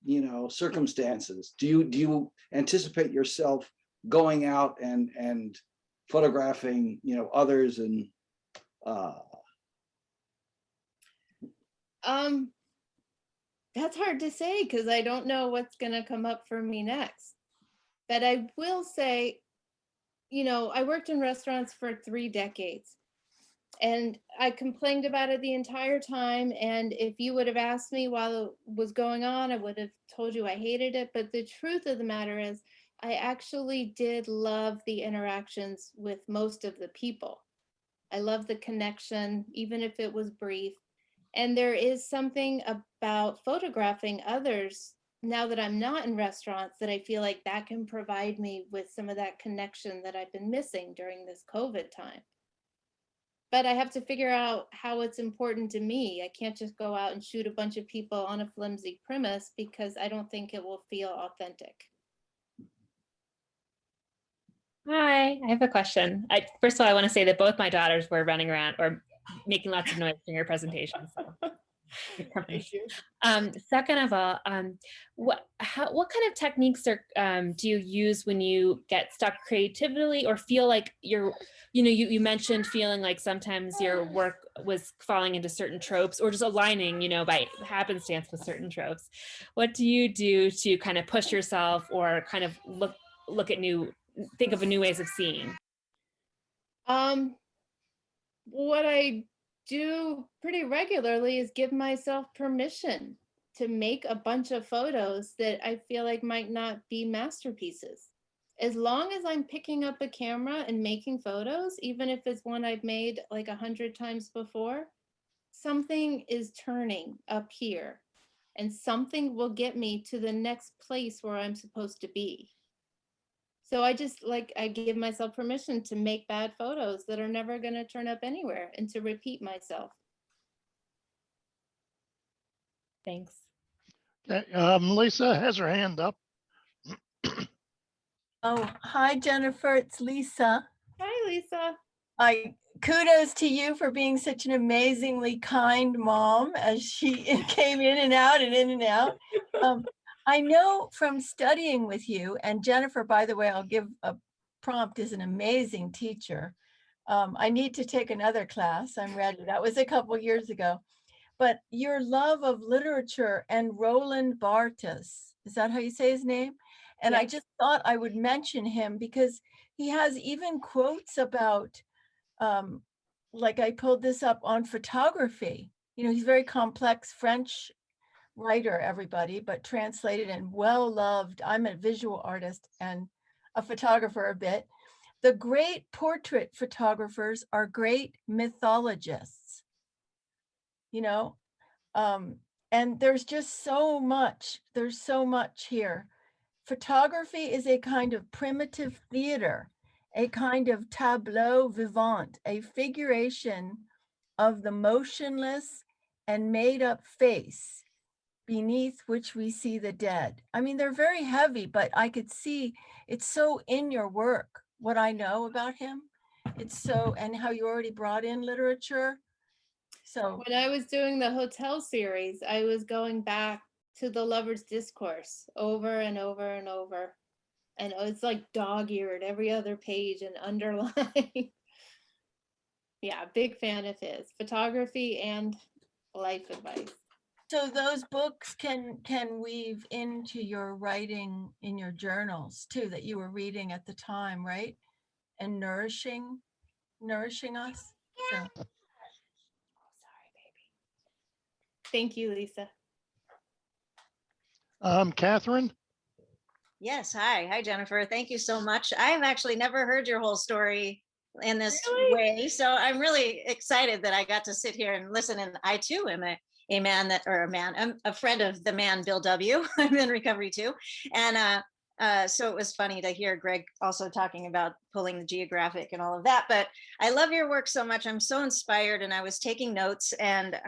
circumstances? Do you anticipate yourself going out and photographing, others and That's hard to say because I don't know what's going to come up for me next. But I will say I worked in restaurants for 3 decades. And I complained about it the entire time. And if you would have asked me while it was going on, I would have told you I hated it. But the truth of the matter is, I actually did love the interactions with most of the people. I love the connection, even if it was brief. And there is something about photographing others now that I'm not in restaurants that I feel like that can provide me with some of that connection that I've been missing during this COVID time. But I have to figure out how it's important to me. I can't just go out and shoot a bunch of people on a flimsy premise because I don't think it will feel authentic. Hi, I have a question. First of all, I want to say that both my daughters were running around or making lots of noise during your presentation. So. Thank you. Second of all, what kind of techniques do you use when you get stuck creatively or feel like you mentioned feeling like sometimes your work was falling into certain tropes or just aligning, by happenstance with certain tropes. What do you do to kind of push yourself or kind of look at think of new ways of seeing? What I do pretty regularly is give myself permission to make a bunch of photos that I feel like might not be masterpieces. As long as I'm picking up a camera and making photos, even if it's one I've made like 100 times before, something is turning up here and something will get me to the next place where I'm supposed to be. So I give myself permission to make bad photos that are never going to turn up anywhere and to repeat myself. Thanks. Okay, Lisa has her hand up. Oh, hi, Jennifer. It's Lisa. Hi, Lisa. Kudos to you for being such an amazingly kind mom as she came in and out and in and out. I know from studying with you, and Jennifer, by the way, I'll give a prompt, is an amazing teacher. I need to take another class. I'm ready. That was a couple years ago. But your love of literature and Roland Barthes, is that how you say his name? And Yes. I just thought I would mention him because he has even quotes about, like I pulled this up on photography. He's a very complex French writer, everybody, but translated and well loved. I'm a visual artist and a photographer a bit. The great portrait photographers are great mythologists, and there's just so much. There's so much here. Photography is a kind of primitive theater, a kind of tableau vivant, a figuration of the motionless and made up face beneath which we see the dead. I mean, they're very heavy, but I could see it's so in your work, what I know about him. It's so, and how you already brought in literature. So when I was doing the hotel series, I was going back to the Lover's Discourse over and over and over. And it's like dog-eared every other page and underlined. Yeah, big fan of his photography and life advice. So those books can weave into your writing in your journals too, that you were reading at the time, right? And nourishing us. So. Oh, sorry, baby. Thank you, Lisa. Catherine? Yes, hi, Jennifer. Thank you so much. I've actually never heard your whole story in this way, so I'm really excited that I got to sit here and listen. And I too am I'm a friend of the man Bill W. I'm in recovery too, and so it was funny to hear Greg also talking about pulling the geographic and all of that. But I love your work so much. I'm so inspired, and I was taking notes. And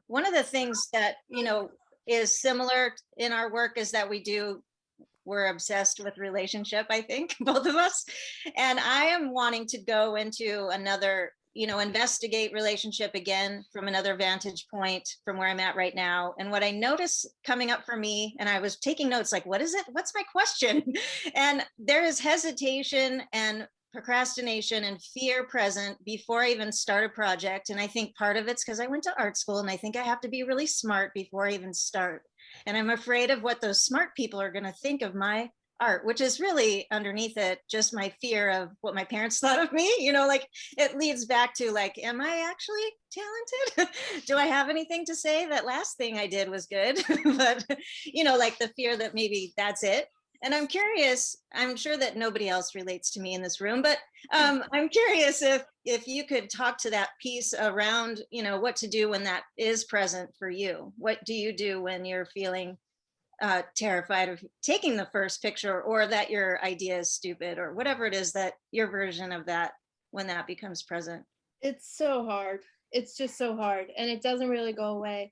one of the things that is similar in our work is that we're obsessed with relationship, I think, both of us. And I am wanting to go into another, investigate relationship again from another vantage point from where I'm at right now. And what I notice coming up for me, and I was taking notes like, what is it? What's my question? And there is hesitation and procrastination and fear present before I even start a project. And I think part of it's because I went to art school and I think I have to be really smart before I even start. And I'm afraid of what those smart people are going to think of my art, which is really underneath it just my fear of what my parents thought of me. Like it leads back to like, am I actually talented? Do I have anything to say? That last thing I did was good. But like the fear that maybe that's it. And I'm curious, I'm sure that nobody else relates to me in this room, but I'm curious if you could talk to that piece around, what to do when that is present for you. What do you do when you're feeling terrified of taking the first picture, or that your idea is stupid, or whatever it is that your version of that, when that becomes present? It's so hard. It's just so hard, and it doesn't really go away.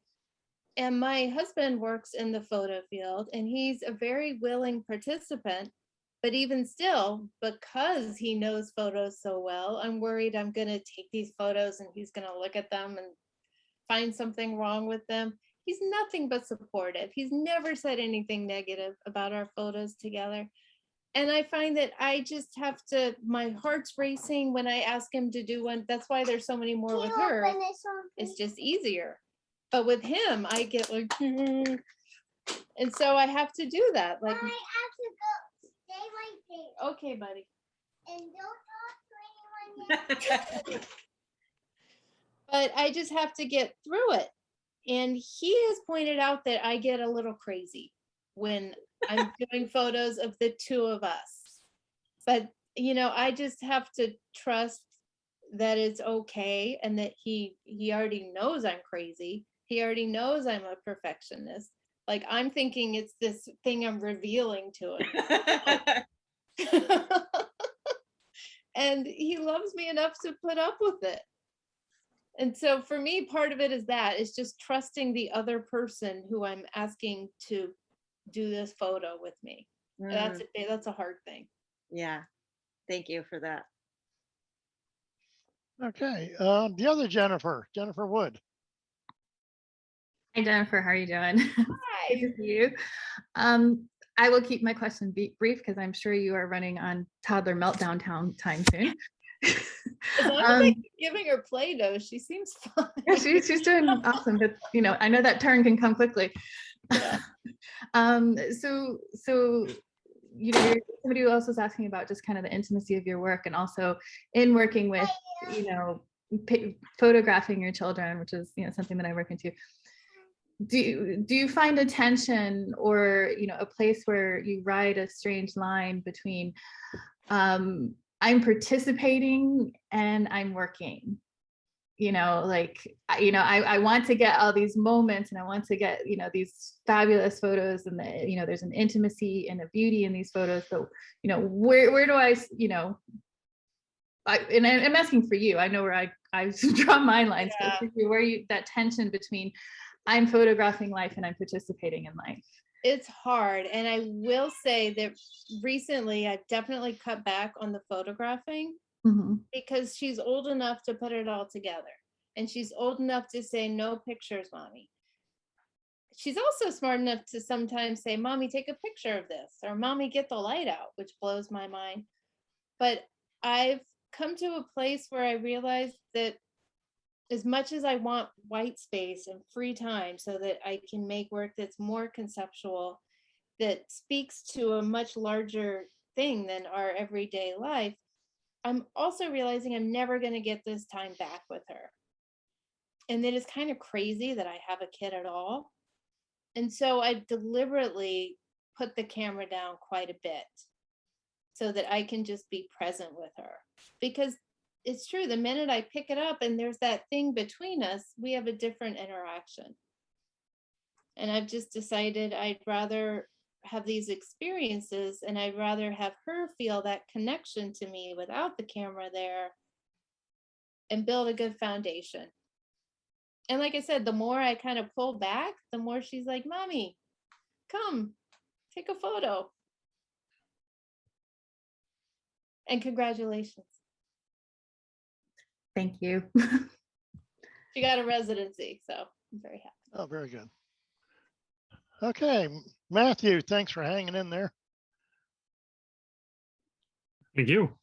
And my husband works in the photo field, and he's a very willing participant. But even still, because he knows photos so well, I'm worried I'm going to take these photos and he's going to look at them and find something wrong with them. He's nothing but supportive. He's never said anything negative about our photos together. And I find that I just have to, my heart's racing when I ask him to do one. That's why there's so many more with her. It's just easier. But with him, I get like, and so I have to do that. Like, I have to go. Stay right there. Okay, buddy. And don't talk to anyone yet. But I just have to get through it. And he has pointed out that I get a little crazy when I'm doing photos of the two of us. But, I just have to trust that it's okay, and that he already knows I'm crazy. He already knows I'm a perfectionist. Like, I'm thinking it's this thing I'm revealing to him. And he loves me enough to put up with it. And so for me, part of it is that, it's just trusting the other person who I'm asking to do this photo with me. That's a hard thing. Yeah. Thank you for that. Okay, the other Jennifer Wood. Hi, Jennifer. How are you doing? Hi. Good to see you. I will keep my question brief because I'm sure you are running on toddler meltdown time soon. As long as I keep giving her Play-Doh, she seems fine. Yeah, she's doing awesome, but I know that turn can come quickly. Yeah. So somebody else was asking about just kind of the intimacy of your work, and also in working with photographing your children, which is something that I work into. Do you find a tension, or a place where you ride a strange line between I'm participating and I'm working? I want to get all these moments, and I want to get these fabulous photos, and there's an intimacy and a beauty in these photos, but where do I and I'm asking for you. I know where I draw my lines, Yeah. but where that tension between I'm photographing life and I'm participating in life. It's hard. And I will say that recently I've definitely cut back on the photographing, because she's old enough to put it all together. And she's old enough to say, no pictures, mommy. She's also smart enough to sometimes say, mommy, take a picture of this, or mommy, get the light out, which blows my mind. But I've come to a place where I realize that as much as I want white space and free time so that I can make work that's more conceptual, that speaks to a much larger thing than our everyday life, I'm also realizing I'm never going to get this time back with her. And that it's kind of crazy that I have a kid at all. And so I deliberately put the camera down quite a bit so that I can just be present with her. Because it's true, the minute I pick it up and there's that thing between us, we have a different interaction. And I've just decided I'd rather have these experiences, and I'd rather have her feel that connection to me without the camera there, and build a good foundation. And like I said, the more I kind of pull back, the more she's like, mommy, come take a photo. And congratulations. Thank you. She got a residency, so I'm very happy. Oh, very good. Okay, Matthew, thanks for hanging in there. Thank you.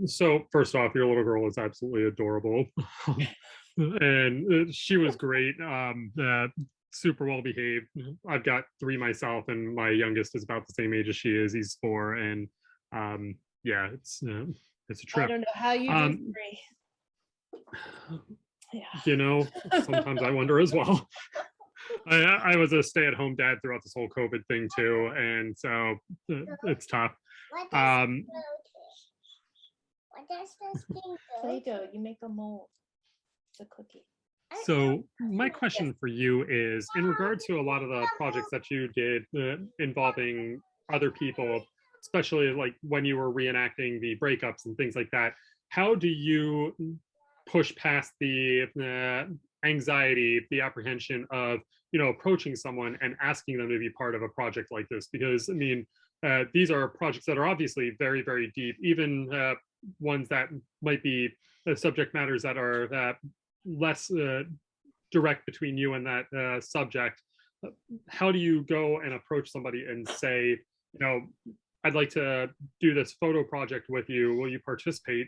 So first off, your little girl is absolutely adorable. And she was great. super well behaved. I've got 3 myself, and my youngest is about the same age as she is. He's 4, and yeah, it's a I trip. don't know how you do Um, 3. Yeah. You know, sometimes I wonder as well. I was a stay-at-home dad throughout this whole COVID thing too, and so it's tough. What does Um, what does this thing do? Play-Doh, you make a mold. It's a cookie. So my question for you is, in regard to a lot of the projects that you did involving other people, especially like when you were reenacting the breakups and things like that, how do you push past the anxiety, the apprehension of, approaching someone and asking them to be part of a project like this? Because I mean, these are projects that are obviously very, very deep, even ones that might be subject matters that are less direct between you and that subject. How do you go and approach somebody and say, I'd like to do this photo project with you. Will you participate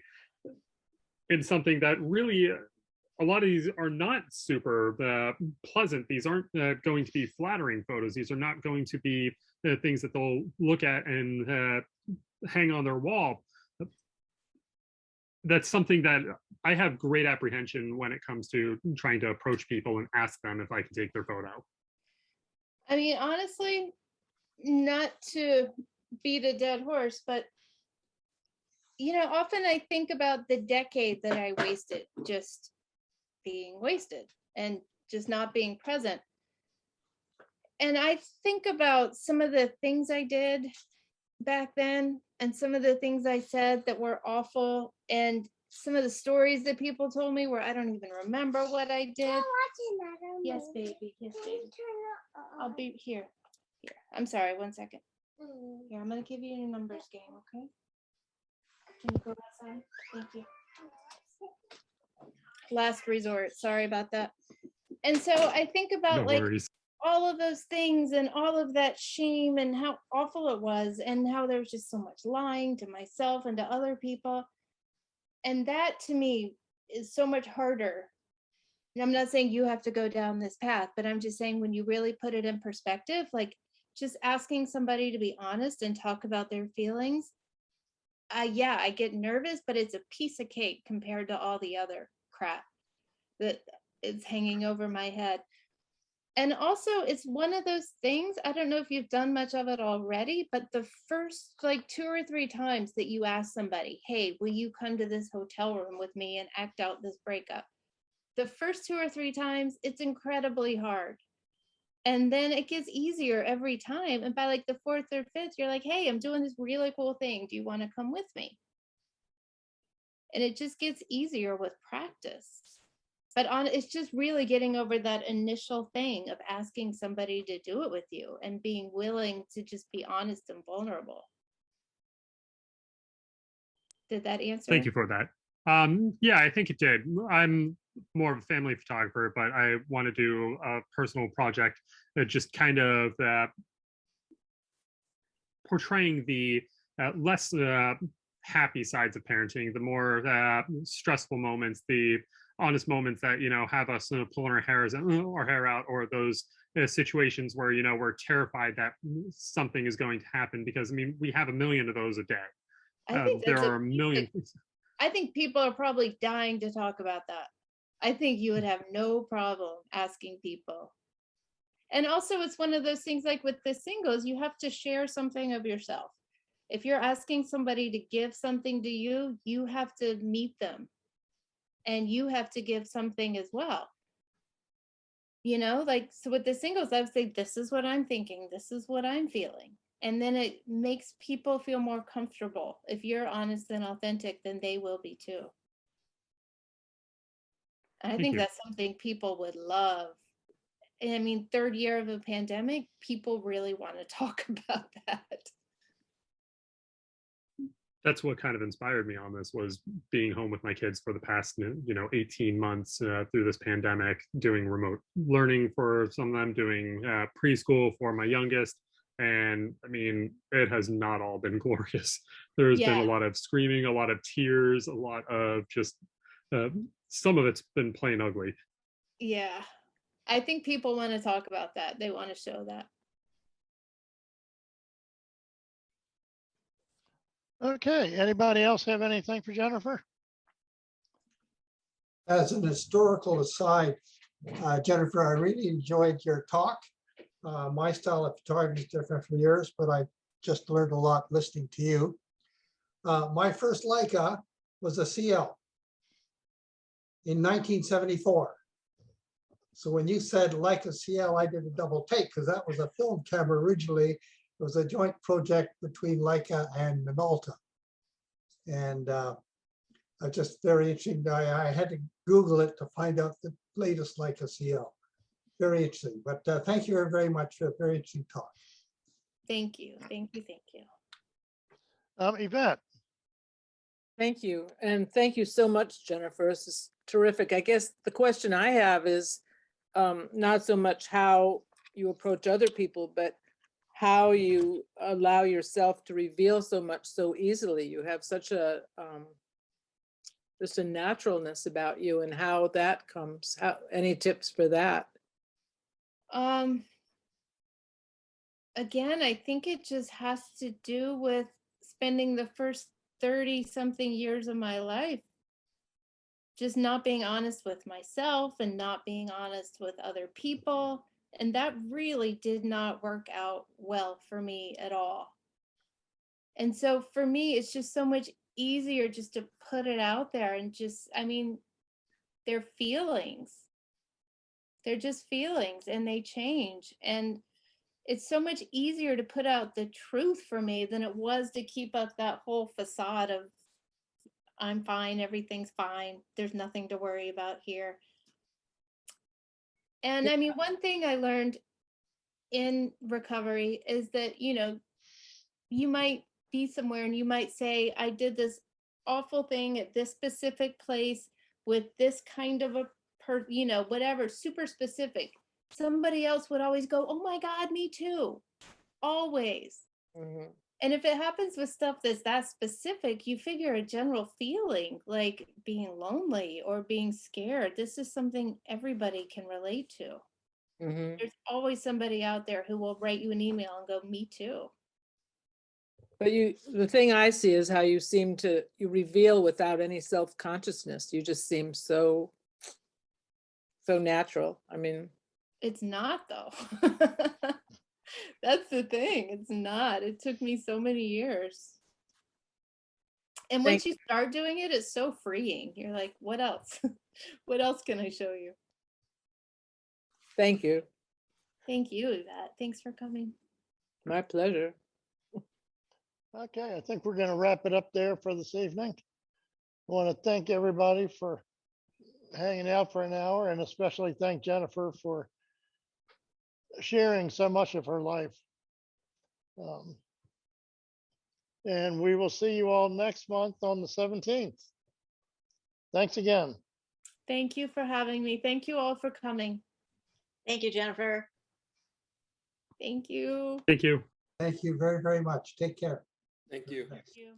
in something that really, a lot of these are not super pleasant. These aren't going to be flattering photos. These are not going to be things that they'll look at and hang on their wall. That's something that I have great apprehension when it comes to trying to approach people and ask them if I can take their photo. I mean, honestly, not to beat a dead horse, but often I think about the decade that I wasted just being wasted and just not being present. And I think about some of the things I did back then and some of the things I said that were awful, and some of the stories that people told me where I don't even remember what I did. Yes, baby. Yes, baby. I'll be here. Here. I'm sorry. 1 second. Here, I'm going to give you your numbers game, okay? Can you go outside? Thank you. Last resort. Sorry about that. And so I think about No worries. all of those things and all of that shame and how awful it was and how there was just so much lying to myself and to other people. And that to me is so much harder. And I'm not saying you have to go down this path, but I'm just saying when you really put it in perspective, like just asking somebody to be honest and talk about their feelings. Yeah, I get nervous, but it's a piece of cake compared to all the other crap that is hanging over my head. And also, it's one of those things, I don't know if you've done much of it already, but the first 2 or 3 times that you ask somebody, hey, will you come to this hotel room with me and act out this breakup? The first 2 or 3 times, it's incredibly hard. And then it gets easier every time. And by the 4th or 5th, you're like, hey, I'm doing this really cool thing. Do you want to come with me? And it just gets easier with practice. But it's just really getting over that initial thing of asking somebody to do it with you and being willing to just be honest and vulnerable. Did that answer? Thank you for that. Yeah, I think it did. I'm more of a family photographer, but I want to do a personal project that just kind of portraying the less happy sides of parenting, the more stressful moments, the honest moments that have us pulling our hair out, or those situations where we're terrified that something is going to happen, because I mean we have a million of those a day. I think There are a million. I think people are probably dying to talk about that. I think you would have no problem asking people. And also, it's one of those things like with the singles, you have to share something of yourself. If you're asking somebody to give something to you, you have to meet them and you have to give something as well. So with the singles, I would say, this is what I'm thinking. This is what I'm feeling. And then it makes people feel more comfortable. If you're honest and authentic, then they will be too. And I think that's something people would love. And I mean, 3rd year of a pandemic, people really want to talk about that. That's what kind of inspired me on this, was being home with my kids for the past 18 months through this pandemic, doing remote learning for some of them, doing preschool for my youngest. And I mean, it has not all been glorious. There's been a lot of screaming, a lot of tears, a lot of just some of it's been plain ugly. Yeah. I think people want to talk about that. They want to show that. Okay, anybody else have anything for Jennifer? As an historical aside, Jennifer, I really enjoyed your talk. My style of photography is different from yours, but I just learned a lot listening to you. My first Leica was a CL in 1974. So when you said Leica CL, I did a double take because that was a film camera originally. It was a joint project between Leica and Minolta. And just very interesting. I had to Google it to find out the latest Leica CL. Very interesting. But thank you very much for a very interesting talk. Thank you. Thank you. Thank you. Yvette, Thank you. And thank you so much, Jennifer. This is terrific. I guess the question I have is not so much how you approach other people, but how you allow yourself to reveal so much so easily. You have such a just a naturalness about you, and how that comes. Any tips for that? Again, I think it just has to do with spending the first 30 something years of my life just not being honest with myself and not being honest with other people. And that really did not work out well for me at all. And so for me, it's just so much easier just to put it out there and just, I mean, they're feelings. They're just feelings and they change. And it's so much easier to put out the truth for me than it was to keep up that whole facade of I'm fine, everything's fine, there's nothing to worry about here. And I mean, one thing I learned in recovery is that, you know, you might be somewhere and you might say, I did this awful thing at this specific place with this kind of a you know, whatever, super specific. Somebody else would always go, oh my God, me too. Always. Mhm. And if it happens with stuff that's that specific, you figure a general feeling like being lonely or being scared. This is something everybody can relate to. Mhm. There's always somebody out there who will write you an email and go, me too. But the thing I see is how you seem to, you reveal without any self-consciousness. You just seem so natural. I mean, It's not though. That's the thing. It's not. It took me so many years. And once you start doing it, it's so freeing. You're like, what else? What else can I show you? thank you. Thank you, Yvette. Thanks for coming. My pleasure. okay, I think we're going to wrap it up there for this evening. I want to thank everybody for hanging out for an hour, and especially thank Jennifer for sharing so much of her life. And we will see you all next month on the 17th. Thanks again. Thank you for having me. Thank you all for coming. Thank you, Jennifer. Thank you. Thank you. Thank you very, very much. Take care. Thank you. Thank you.